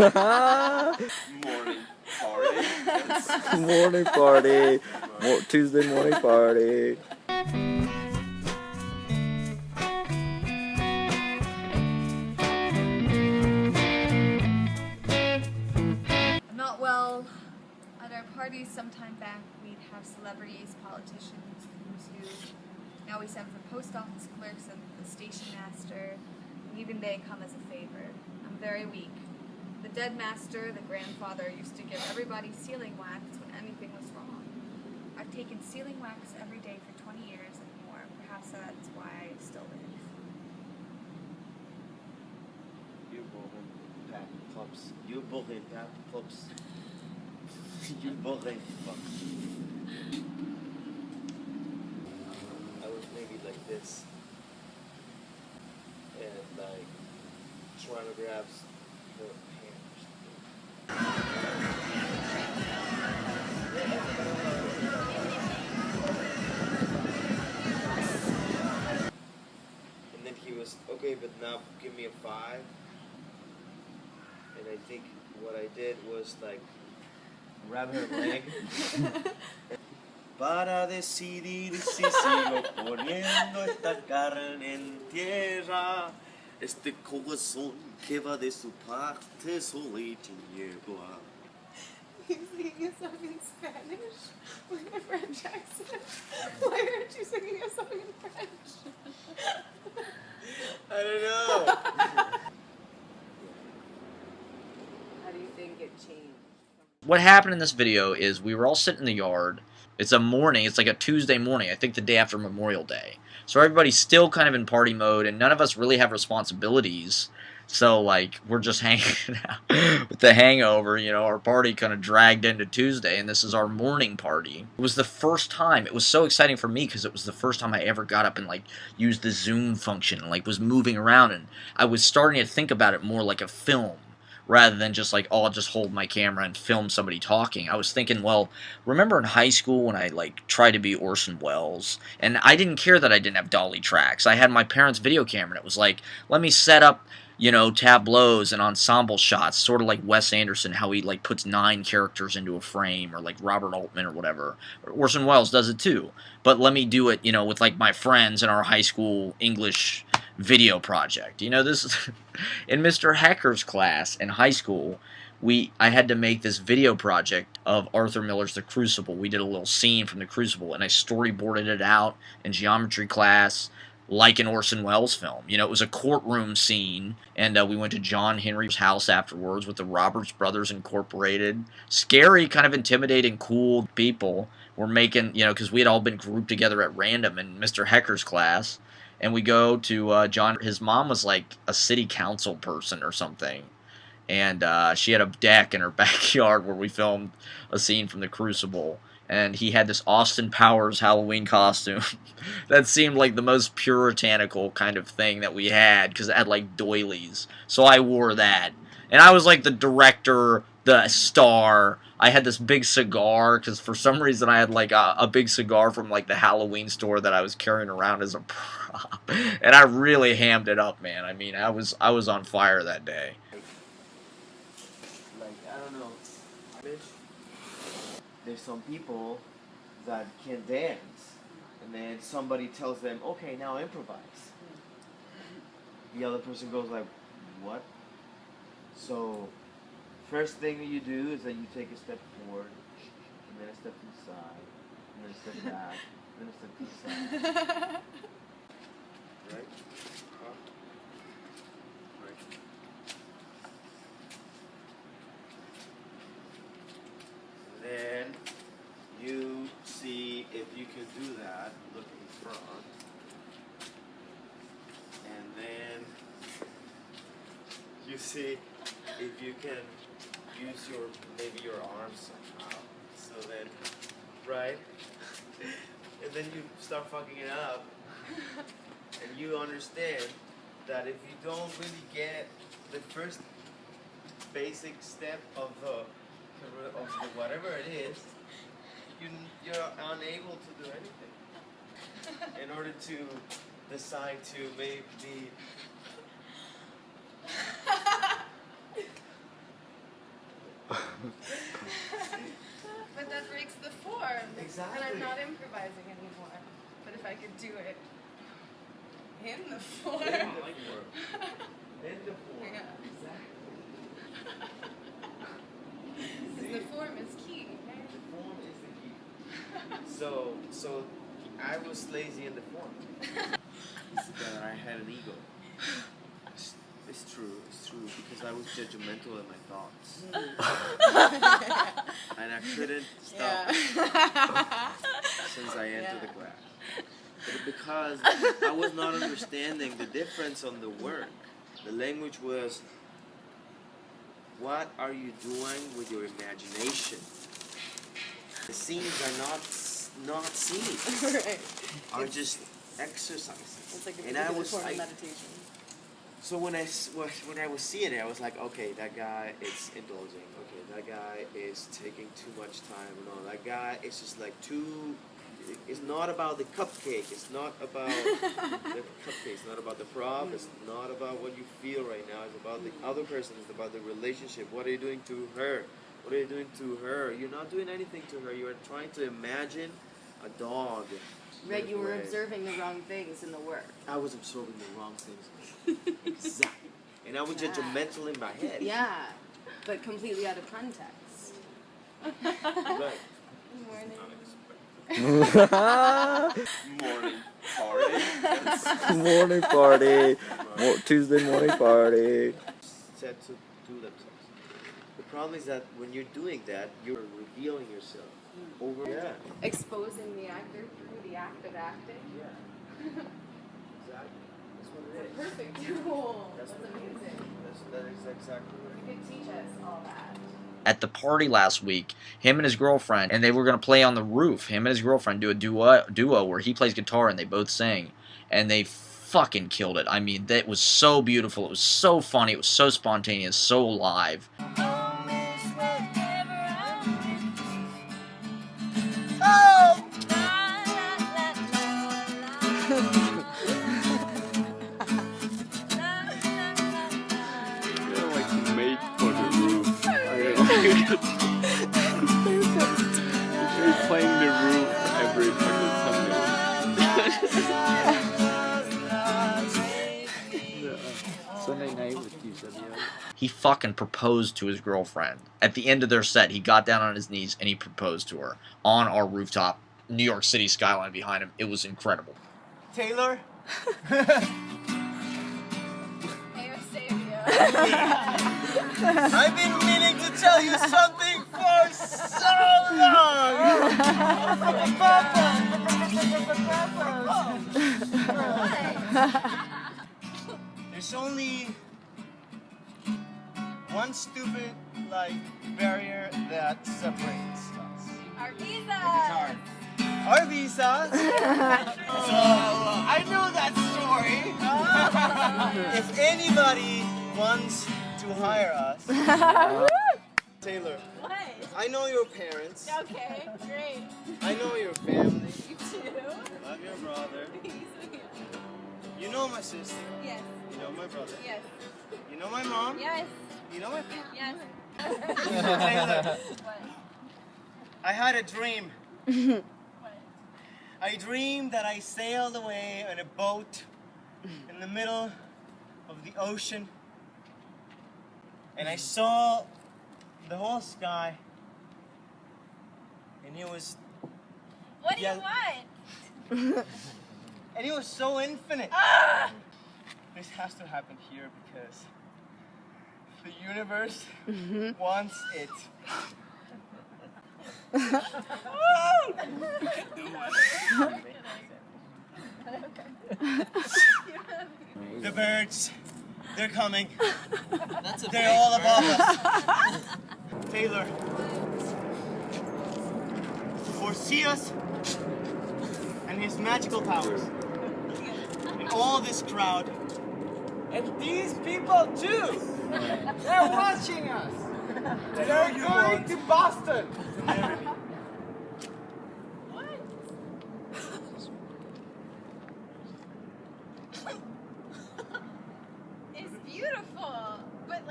Morning party. Morning party. Tuesday morning party. I'm not well. At our parties sometime back, we'd have celebrities, politicians, who's who. Now we send for post office clerks and the station master, and even they come as a favor. I'm very weak. The dead master, the grandfather, used to give everybody sealing wax when anything was wrong. I've taken sealing wax every day for 20 years and more. Perhaps that's why I still live. You boring tap clubs. You boring tap clubs. You boring fuck. I was maybe like this. And like trying to grab the hand or something. And then he was, okay, but now give me a 5. And I think what I did was like grab her leg. Para decidir si sigo poniendo esta carne en tierra, este corazón que va de su parte solo y tiniebla. You're singing a song in Spanish with a French accent. Why aren't you singing a song in French? I don't know. How do you think it changed? What happened in this video is we were all sitting in the yard. It's a morning. It's like a Tuesday morning. I think the day after Memorial Day. So everybody's still kind of in party mode, and none of us really have responsibilities. So, like, we're just hanging out with the hangover. You know, our party kind of dragged into Tuesday, and this is our morning party. It was the first time. It was so exciting for me because it was the first time I ever got up and, like, used the Zoom function and, like, was moving around. And I was starting to think about it more like a film, rather than just like, oh, I'll just hold my camera and film somebody talking. I was thinking, well, remember in high school when I like tried to be Orson Welles, and I didn't care that I didn't have dolly tracks. I had my parents' video camera, and it was like, let me set up, you know, tableaus and ensemble shots, sort of like Wes Anderson, how he like puts 9 characters into a frame, or like Robert Altman or whatever. Orson Welles does it too. But let me do it, you know, with like my friends in our high school English video project. You know, this in Mr. Hecker's class in high school, I had to make this video project of Arthur Miller's The Crucible. We did a little scene from The Crucible, and I storyboarded it out in geometry class like an Orson Welles film. You know, it was a courtroom scene, and we went to John Henry's house afterwards with the Roberts Brothers Incorporated. Scary, kind of intimidating, cool people. We're making, you know, because we had all been grouped together at random in Mr. Hecker's class. And we go to John. His mom was like a city council person or something. And she had a deck in her backyard where we filmed a scene from The Crucible. And he had this Austin Powers Halloween costume that seemed like the most puritanical kind of thing that we had, because it had like doilies. So I wore that. And I was like the director, the star. I had this big cigar, because for some reason I had like a big cigar from like the Halloween store that I was carrying around as a prop. And I really hammed it up, man. I mean, I was on fire that day. Like, I don't know. There's some people that can dance, and then somebody tells them, okay, now improvise. The other person goes like, what? So, first thing that you do is that you take a step forward, and then a step to the side, and then a step back, then a step to the side. Right? Huh? Right. Then you see if you can do that, look in front. And then you see if you can use maybe your arms somehow. So then, right? And then you start fucking it up. And you understand that if you don't really get the first basic step of whatever it is, you're unable to do anything. In order to decide to maybe exercising anymore. But if I could do it in the form. In the form. Yeah. See? Because the form is key. The form is the key. So I was lazy in the form. It's that I had an ego. It's true, because I was judgmental in my thoughts. And I couldn't stop since I entered the class. But because I was not understanding the difference on the work. The language was, what are you doing with your imagination? The scenes are not scenes. Right. Are just exercises. It's like a And I particular was form of meditation. So when I was seeing it, I was like, okay, that guy is indulging. Okay, that guy is taking too much time. No, that guy is just like too. It's not about the cupcake. It's not about the cupcake. It's not about the prop. It's not about what you feel right now. It's about the other person. It's about the relationship. What are you doing to her? What are you doing to her? You're not doing anything to her. You are trying to imagine a dog. Right, you were Right. observing the wrong things in the work. I was absorbing the wrong things. Exactly. And I was Yeah. judgmental in my head. Yeah, but completely out of context. Right. Morning. Morning party. Morning party. Tuesday morning party. Said to do themselves. The problem is that when you're doing that, you're revealing yourself over. Yeah. Exposing the actor through the act of acting. Yeah. Exactly. That's what it is. Perfect tool. That's That's what it is. amazing. That is exactly what You could teach us all that. At the party last week, him and his girlfriend, and they were going to play on the roof. Him and his girlfriend do a duo where he plays guitar and they both sing. And they fucking killed it. I mean, that was so beautiful. It was so funny. It was so spontaneous, so live. Made for the roof. We're playing the roof every fucking Sunday night with Eusebio. He fucking proposed to his girlfriend. At the end of their set, he got down on his knees and he proposed to her on our rooftop. New York City skyline behind him. It was incredible. Taylor? I've been meaning to tell you something for so long! There's only one stupid, barrier that separates us. Our Guitar. visas! Our visas? So, I know that story. If anybody wants to hire us, Taylor, What? I know your parents. Okay, great. I know your family. You too. Love your brother. You know my sister. Yes, You know my brother. yes, You know my mom. yes, You know my parents. yes. Taylor, What? I had a dream. What? I dreamed that I sailed away on a boat in the middle of the ocean. And I saw the whole sky. And it was What do Yeah. you want? And it was so infinite. Ah! This has to happen here because the universe wants it. The birds, they're coming. They're all above us. Taylor, foresee us and his magical powers. And all this crowd. And these people too. They're watching us. They're going to Boston. What? It's beautiful, but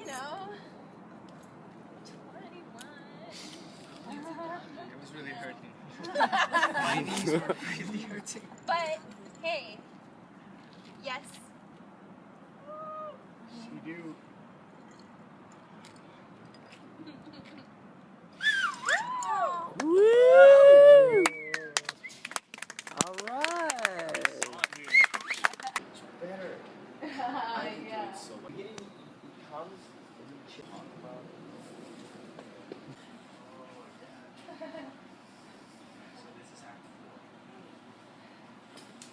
you know, 21. really hurting. My knees were really hurting. But hey, yes. She do. Woo! Alright! It's better. I can do it so much. He comes and he talk about it.